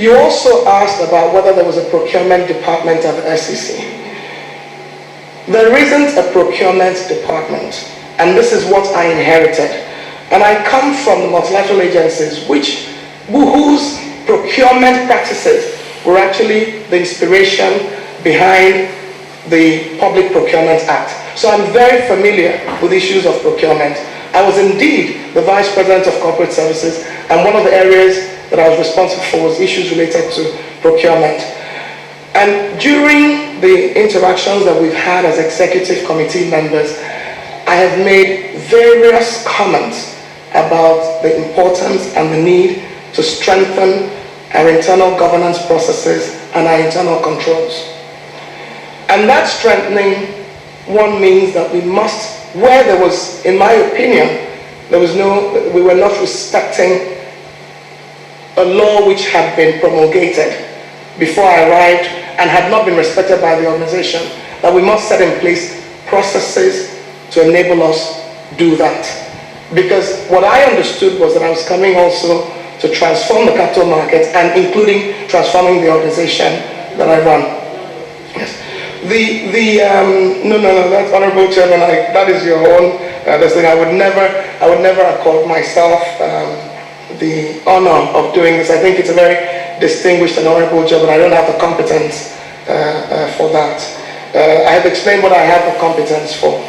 You also asked about whether there was a procurement department at the SEC. There isn't a procurement department, and this is what I inherited. And I come from the multilateral agencies whose procurement practices were actually the inspiration behind the Public Procurement Act. So I'm very familiar with issues of procurement. I was indeed the Vice President of Corporate Services, and one of the areas that I was responsible for was issues related to procurement. And during the interactions that we've had as executive committee members, I have made various comments about the importance and the need to strengthen our internal governance processes and our internal controls. And that strengthening, one means that we must, where there was, in my opinion, we were not respecting a law which had been promulgated before I arrived and had not been respected by the organization, that we must set in place processes to enable us do that. Because what I understood was that I was coming also to transform the capital markets and including transforming the organization that I run. Yes. No, that's Honorable Chairman, that is your own thing. I would never accord myself the honor of doing this. I think it's a very distinguished and honorable job, but I don't have the competence for that. I have explained what I have the competence for,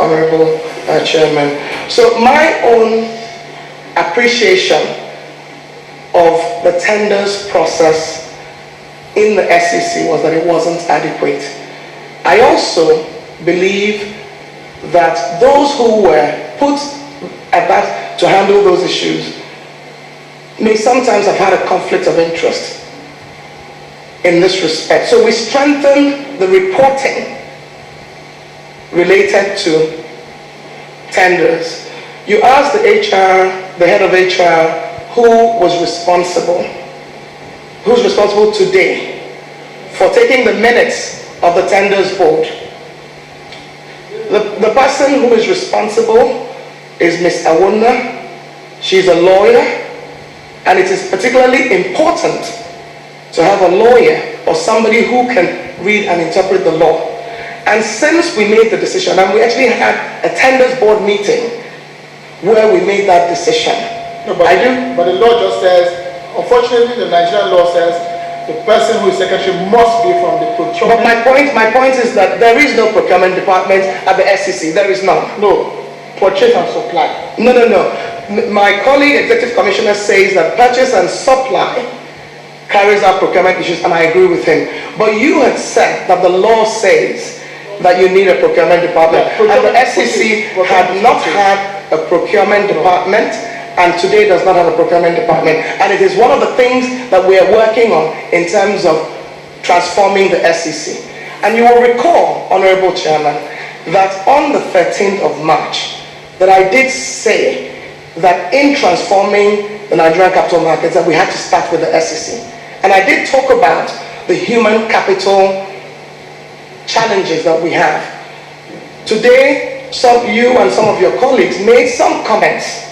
Honorable Chairman. So my own appreciation of the tenders process in the SEC was that it wasn't adequate. I also believe that those who were put at that to handle those issues may sometimes have had a conflict of interest in this respect. So we strengthened the reporting related to tenders. You asked the head of HR, who's responsible today for taking the minutes of the tenders board. The person who is responsible is Ms. Arunma. She's a lawyer. And it is particularly important to have a lawyer or somebody who can read and interpret the law. And since we made the decision, and we actually had a tenders board meeting where we made that decision. No, but the law just says, unfortunately the Nigerian law says the person who is secretary must be from the procurement. But my point is that there is no procurement department at the SEC. There is none. No, purchase and supply. No. My colleague, Executive Commissioner, says that purchase and supply carries out procurement issues, and I agree with him. But you had said that the law says that you need a procurement department, and the SEC had not had a procurement department, and today does not have a procurement department. And it is one of the things that we are working on in terms of transforming the SEC. And you will recall, Honorable Chairman, that on the 13th of March, that I did say that in transforming the Nigerian capital markets that we had to start with the SEC. And I did talk about the human capital challenges that we have. Today, you and some of your colleagues made some comments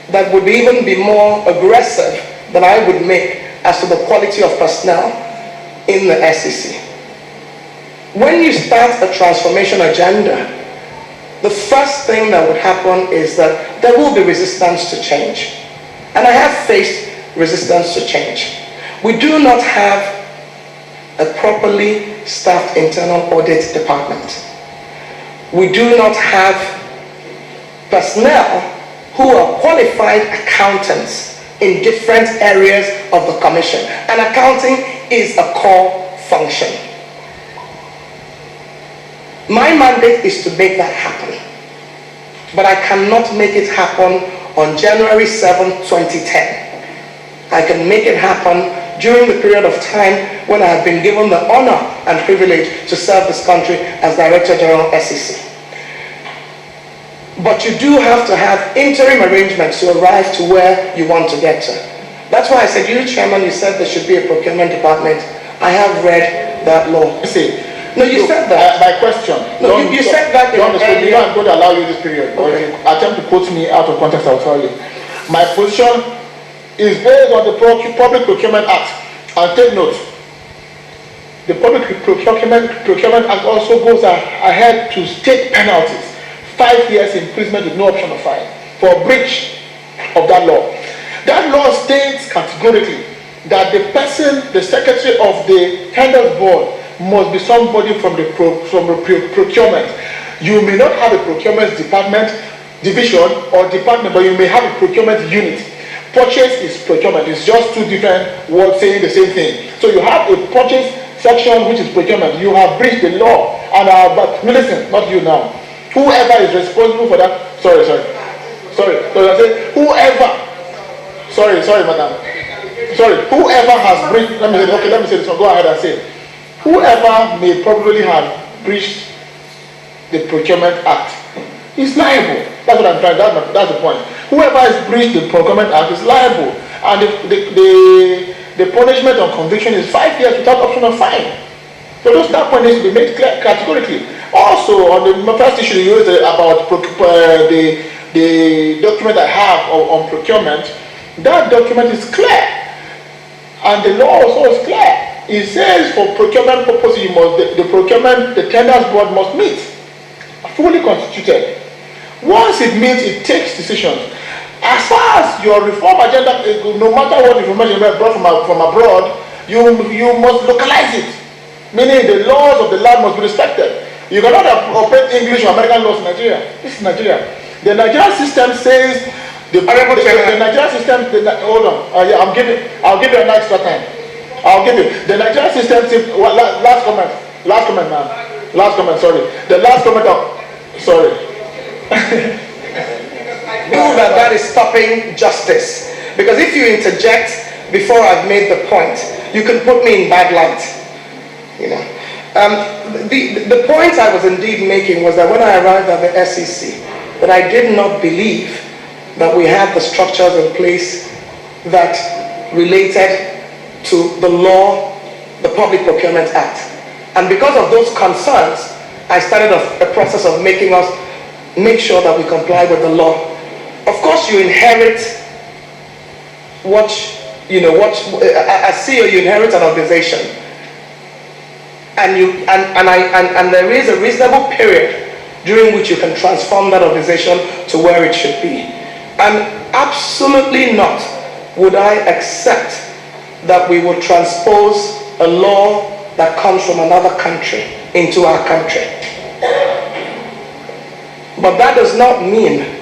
that would even be more aggressive than I would make as to the quality of personnel in the SEC. When you start a transformation agenda, the first thing that would happen is that there will be resistance to change. And I have faced resistance to change. We do not have a properly staffed internal audit department. We do not have personnel who are qualified accountants in different areas of the Commission. And accounting is a core function. My mandate is to make that happen. But I cannot make it happen on January 7, 2010. I can make it happen during the period of time when I have been given the honor and privilege to serve this country as Director General SEC. But you do have to have interim arrangements to arrive to where you want to get to. That's why I said, you, Chairman, you said there should be a procurement department. I have read that law. See, no, you said that. My question. No, you said that. I'm going to allow you this period. Okay. If you attempt to put me out of context, I'll tell you. My position is based on the Public Procurement Act. And take note, the Public Procurement Act also goes ahead to state penalties, 5 years imprisonment with no option of fine for breach of that law. That law states categorically that the person, the secretary of the tenders board, must be somebody from the procurement. You may not have a procurement division or department, but you may have a procurement unit. Purchase is procurement. It's just two different words saying the same thing. So you have a purchase section which is procurement. You have breached the law. And but listen, not you now. Whoever is responsible for that. Sorry. So I say whoever. Sorry, madam. Sorry, whoever has breached. Let me say this one. Go ahead and say it. Whoever may probably have breached the Procurement Act is liable. That's what I'm trying. That's the point. Whoever has breached the Procurement Act is liable, and the punishment on conviction is 5 years without option of fine. So that point needs to be made clear categorically. Also, on the first issue you used about the document I have on procurement, that document is clear, and the law also is clear. It says for procurement purposes, the tenders board must meet, fully constituted. Once it meets, it takes decisions. As far as your reform agenda, no matter what information you brought from abroad, you must localize it. Meaning the laws of the land must be respected. You cannot operate English or American laws in Nigeria. This is Nigeria. The Nigerian system says the Nigerian system. Hold on. I'll give you an extra time. I'll give you the Nigerian system. Last comment, man. Last comment. Sorry. The last comment. Sorry. Know that is stopping justice, because if you interject before I've made the point, you can put me in bad light. You know. The point I was indeed making was that when I arrived at the SEC, that I did not believe that we had the structures in place that related to the law, the Public Procurement Act. And because of those concerns, I started a process of make sure that we comply with the law. Of course, you inherit as CEO, you inherit an organization. And there is a reasonable period during which you can transform that organization to where it should be. And absolutely not would I accept that we would transpose a law that comes from another country into our country. But that does not mean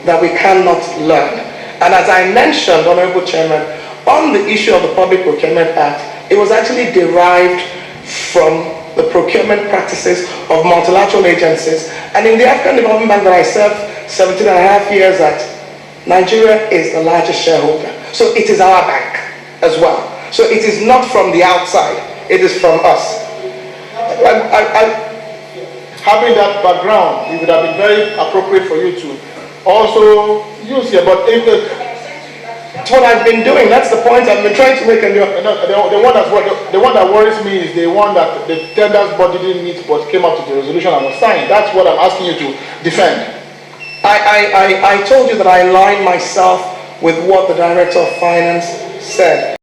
that we cannot learn. And as I mentioned, Honorable Chairman, on the issue of the Public Procurement Act, it was actually derived from the procurement practices of multilateral agencies. And in the African Development Bank that I served 17 and a half years at, Nigeria is the largest shareholder. So it is our bank as well. So it is not from the outside, it is from us. Having that background, it would have been very appropriate for you to also use here, but that's what I've been doing. That's the point I've been trying to make. The one that worries me is the one that the tenders body didn't meet but came up to the resolution and was signed. That's what I'm asking you to defend. I told you that I aligned myself with what the Director of Finance said.